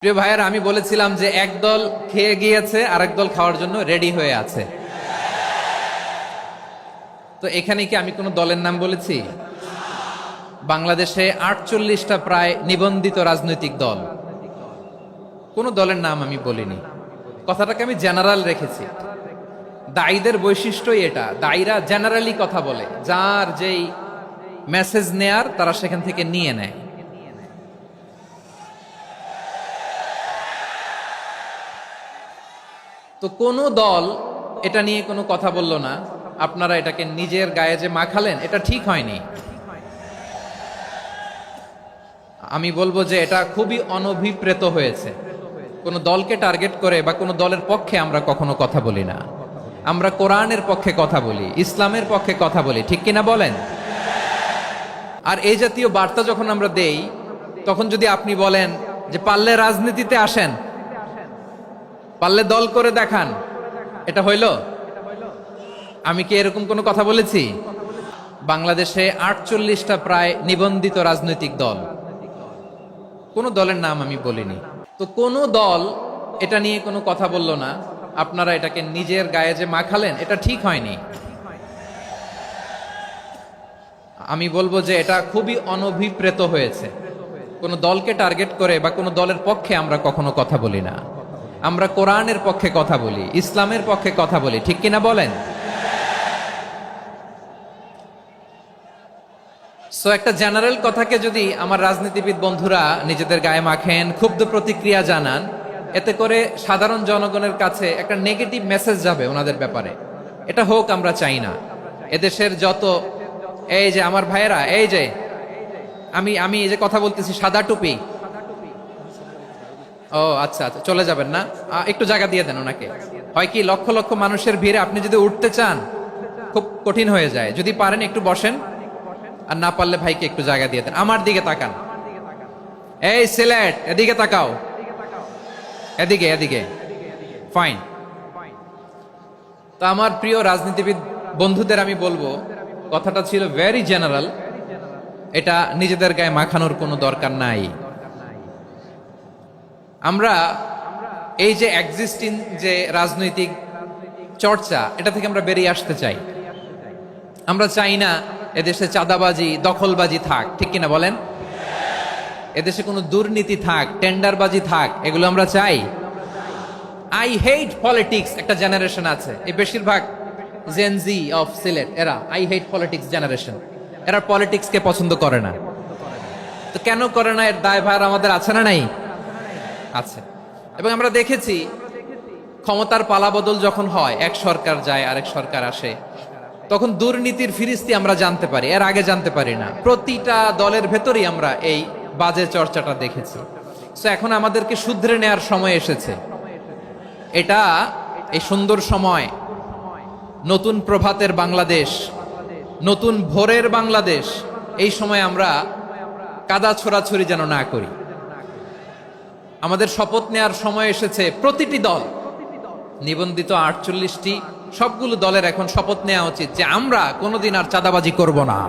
প্রিয় ভাইয়েরা, আমি বলেছিলাম যে এক দল খেয়ে গিয়েছে, আরেক দল খাওয়ার জন্য রেডি হয়ে আছে। তো এখানে কি আমি কোনো দলের নাম বলেছি? বাংলাদেশে 48টা প্রায় নিবন্ধিত রাজনৈতিক দল, কোন দলের নাম আমি বলিনি। কথাটাকে আমি জেনারেল রেখেছি। দায়ীদের বৈশিষ্ট্যই এটা, দায়ীরা জেনারেলি কথা বলে, যার যেই মেসেজ নেয়ার তারা সেখান থেকে নিয়ে নেয়। তো কোনো দল এটা নিয়ে কোনো কথা বলল না, আপনারা এটাকে নিজের গায়ে যে মাখালেন, এটা ঠিক হয়নি। আমি বলবো যে এটা খুবই অনভিপ্রেত হয়েছে। কোনো দলকে টার্গেট করে বা কোনো দলের পক্ষে আমরা কখনো কথা বলি না। আমরা কোরআনের পক্ষে কথা বলি, ইসলামের পক্ষে কথা বলি, ঠিক কিনা বলেন? আর এই জাতীয় বার্তা যখন আমরা দেই, তখন যদি আপনি বলেন যে পারলে রাজনীতিতে আসেন, পারলে দল করে দেখান, এটা হইল? আমি কি এরকম কোনো কথা বলেছি? বাংলাদেশে 48টা প্রায় নিবন্ধিত রাজনৈতিক দল, কোন দলের নাম আমি বলিনি। তো কোন দল এটা নিয়ে কোনো কথা বলল না, আপনারা এটাকে নিজের গায়ে যে মাখালেন, এটা ঠিক হয়নি। আমি বলবো যে এটা খুবই অনভিপ্রেত হয়েছে। কোনো দলকে টার্গেট করে বা কোনো দলের পক্ষে আমরা কখনো কথা বলি না। আমরা কোরআনের পক্ষে কথা বলি, ইসলামের পক্ষে কথা বলি, ঠিক কিনা বলেন? সো একটা জেনারেল কথাকে যদি আমার রাজনীতিবিদ বন্ধুরা নিজেদের গায়ে মাখেন, ক্ষুব্ধ প্রতিক্রিয়া জানান, এতে করে সাধারণ জনগণের কাছে একটা নেগেটিভ মেসেজ যাবে ওনাদের ব্যাপারে। এটা হোক আমরা চাই না। এদেশের যত এই যে আমার ভাইয়েরা, এই যে আমি এই যে কথা বলতেছি, সাদা টুপি, ও আচ্ছা আচ্ছা, চলে যাবেন না? একটু জায়গা দিয়ে দেন ওনাকে। হয় কি, লক্ষ লক্ষ মানুষের ভিড়ে আপনি যদি উঠতে চান, খুব কঠিন হয়ে যায়। যদি পারেন একটু বসেন, আর না পারলে ভাইকে একটু জায়গা দিয়ে দেন। আমার দিকে তাকান, এই সিলেট, এদিকে তাকাও, এদিকে এদিকে, ফাইন। তো আমার প্রিয় রাজনীতিবিদ বন্ধুদের আমি বলবো, কথাটা ছিল ভেরি জেনারেল, এটা নিজেদের গায়ে মাখানোর কোনো দরকার নাই। আমরা এই যে এক্সিস্টিং যে রাজনৈতিক চর্চা, এটা থেকে আমরা বেরিয়ে আসতে চাই। আমরা চাই না এদেশে চাঁদাবাজি, দখলবাজি থাক, ঠিক কিনা বলেন? এদেশে কোনো দুর্নীতি থাক, টেন্ডারবাজি থাক, এগুলো আমরা চাই। আই হেট পলিটিক্স একটা জেনারেশন আছে, এই বেশিরভাগ জেন জি অফ সিলেট, এরা আই হেট পলিটিক্স জেনারেশন। এরা পলিটিক্সকে পছন্দ করে না। তো কেন করে না, এর দায়ভার আমাদের আছে না নাই? আছে। এবং আমরা দেখেছি ক্ষমতার পালাবদল যখন হয়, এক সরকার যায় আরেক সরকার আসে, তখন দুর্নীতির ফিরিস্তি আমরা জানতে পারি, এর আগে জানতে পারি না। প্রতিটা দলের ভেতরেই আমরা এই বাজে চর্চাটা দেখেছি। সো এখন আমাদেরকে শুধরে নেয়ার সময় এসেছে। এটা এই সুন্দর সময়, নতুন প্রভাতের বাংলাদেশ, নতুন ভোরের বাংলাদেশ, এই সময় আমরা কাদা ছোড়াছুরি যেন না করি। আমাদের শপথ নেয়ার সময় এসেছে। প্রতিটি দল, নিবন্ধিত 48টি, সবগুলো দলের এখন শপথ নেওয়া উচিত যে আমরা কোনোদিন আর চাঁদাবাজি করব না,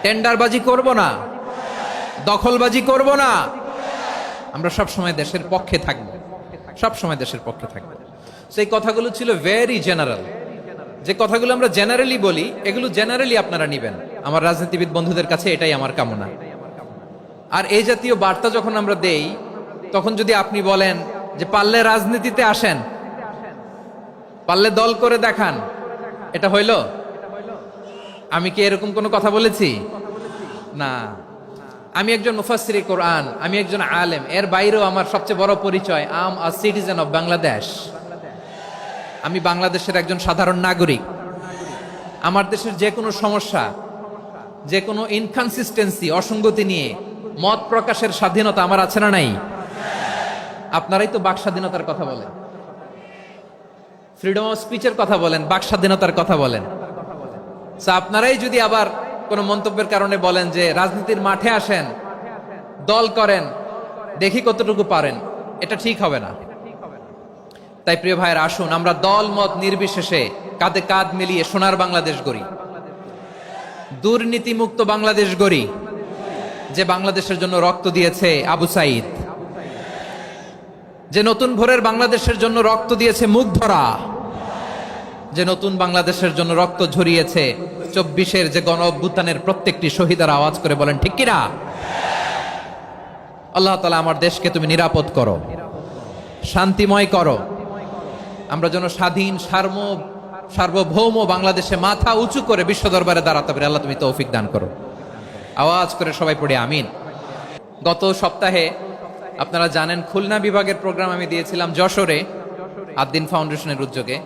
টেন্ডারবাজি করব না, দখলবাজি করব না। আমরা সব সময় দেশের পক্ষে থাকব, সব সময় দেশের পক্ষে থাকব। সেই কথাগুলো ছিল ভেরি জেনারেল। যে কথাগুলো আমরা জেনারেলি বলি, এগুলো জেনারেলি আপনারা নিবেন। আমার রাজনীতিবিদ বন্ধুদের কাছে এটাই আমার কামনা। আর এই জাতীয় বার্তা যখন আমরা দেই, তখন যদি আপনি বলেন যে পারলে রাজনীতিতে আসেন, পারলে দল করে দেখান, এটা হইল? আমি কি এরকম কোনো কথা বলেছি? না। আমি একজন মুফাসসিরে কোরআন, আমি একজন আলেম, এর বাইরেও আমার সবচেয়ে বড় পরিচয়, আম আ সিটিজেন অফ বাংলাদেশ। আমি বাংলাদেশের একজন সাধারণ নাগরিক। আমার দেশের যে কোনো সমস্যা, যে কোনো ইনকনসিস্টেন্সি, অসঙ্গতি নিয়ে মত প্রকাশের স্বাধীনতা আমার আছে না নাই? আপনারাই তো বাক স্বাধীনতার কথা বলেন, ফ্রিডম অফ স্পিচের কথা বলেন, বাক স্বাধীনতার কথা বলেন। আপনারাই যদি আবার কোন মন্তব্যের কারণে বলেন যে রাজনীতির মাঠে আসেন, দল করেন, দেখি কতটুকু পারেন, এটা ঠিক হবে না। তাই প্রিয় ভাইয়ের, আসুন আমরা দল মত নির্বিশেষে কাঁধে কাঁধ মিলিয়ে সোনার বাংলাদেশ গড়ি, দুর্নীতিমুক্ত বাংলাদেশ গড়ি, যে বাংলাদেশের জন্য রক্ত দিয়েছে আবু সাইদ, যে নতুন ভোরের বাংলাদেশের জন্য রক্ত দিয়েছে মুগ্ধরা, যে নতুন বাংলাদেশের জন্য রক্ত ঝরিয়েছে 24-এর যে গণ অভ্যুত্থানের প্রত্যেকটি শহীদের আওয়াজ করে বলেন ঠিক কিনা? আল্লাহ তাআলা আমার দেশকে তুমি নিরাপদ করো, শান্তিময় করো, আমরা যেন স্বাধীন সার্বভৌম বাংলাদেশে মাথা উঁচু করে বিশ্ব দরবারে দাঁড়াতে পারি। আল্লাহ তুমি তৌফিক দান করো। আওয়াজ করে সবাই পড়ে আমিন। গত সপ্তাহে আপনারা জানেন খুলনা বিভাগের প্রোগ্রাম আমি দিয়েছিলাম যশোরে আদ্দিন ফাউন্ডেশনের উদ্যোগে।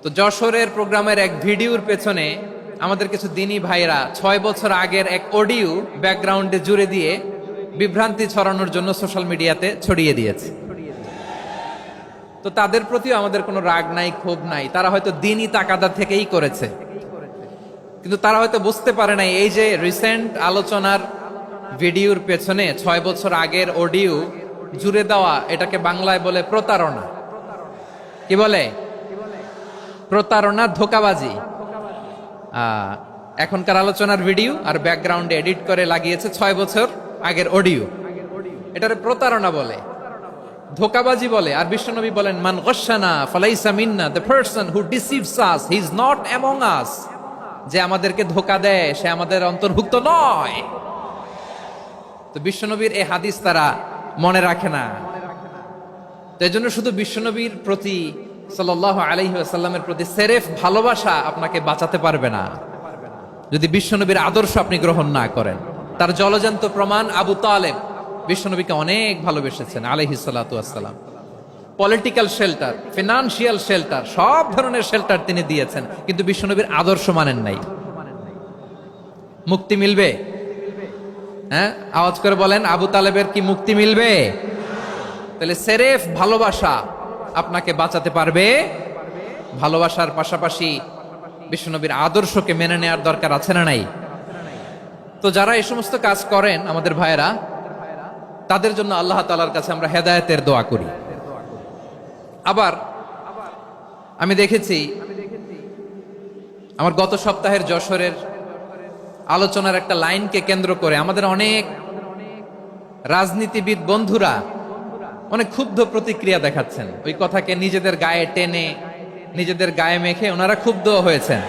তো যশোরের প্রোগ্রামের এক ভিডিওর পেছনে আমাদের কিছু দিনী ভাইরা 6 বছর আগের এক অডিও ব্যাকগ্রাউন্ডে জুড়ে দিয়ে বিভ্রান্তি ছড়ানোর জন্য সোশ্যাল মিডিয়াতে ছড়িয়ে দিয়েছে। তো তাদের প্রতিও আমাদের কোনো রাগ নাই, ক্ষোভ নাই, তারা হয়তো দিনই তাকাদা থেকেই করেছে, কিন্তু তারা হয়তো বুঝতে পারে নাই এই যে রিসেন্ট আলোচনার ভিডিওর পেছনে 6 বছর আগের অডিও জুড়ে দেওয়া, এটাকে বাংলায় বলে প্রতারণা। কি বলে? প্রতারণা, ধোঁকাবাজি। এখনকার আলোচনার ভিডিও আর ব্যাকগ্রাউন্ডে এডিট করে লাগিয়েছে 6 বছর আগের অডিও। এটারে প্রতারণা বলে, ধোঁকাবাজি বলে। আর বিশ্বনবী বলেন মান গশানা ফালাইসা মিন্না, the person who deceives us he is not among us. যে আমাদেরকে ধোঁকা দেয় সে আমাদের অন্তর্ভুক্ত নয়। তো বিশ্বনবীর এই হাদিস তারা মনে রাখে না। তো এজন্য শুধু বিশ্বনবীর প্রতি সাল্লাল্লাহু আলাইহি ওয়াসাল্লামের প্রতি সেরেফ ভালোবাসা আপনাকে বাঁচাতে পারবে না যদি বিশ্বনবীর আদর্শ আপনি গ্রহণ না করেন। তার জলজান্ত প্রমাণ আবু তালেব বিশ্বনবীকে অনেক ভালোবেসেছেন আলাইহিস সালাতু ওয়াসসালাম। পলিটিক্যাল শেল্টার, ফিনান্সিয়াল শেল্টার, সব ধরনের শেল্টার তিনি দিয়েছেন, কিন্তু বিশ্বনবীর আদর্শ মানেন নাই। মুক্তি মিলবে? হ্যাঁ, আওয়াজ করে বলেন, আবু তালেবের কি মুক্তি মিলবে? তাহলে সেরেফ ভালোবাসা আপনাকে বাঁচাতে পারবে। ভালোবাসার পাশাপাশি বিশ্বনবীর আদর্শকে মেনে নেওয়ার দরকার আছে না নাই? তো যারা এই সমস্ত কাজ করেন আমাদের ভাইয়েরা, তাদের জন্য আল্লাহ তাআলার কাছে আমরা হেদায়েতের দোয়া করি। আবার আমি দেখেছি আমার গত সপ্তাহের যশোরের আলোচনার একটা লাইনকে কেন্দ্র করে আমাদের অনেক রাজনীতিবিদ বন্ধুরা অনেক ক্ষুব্ধ প্রতিক্রিয়া দেখাচ্ছেন। ওই কথাকে নিজেদের গায়ে টেনে, নিজেদের গায়ে মেখে ওনারা ক্ষুব্ধ হয়েছেন।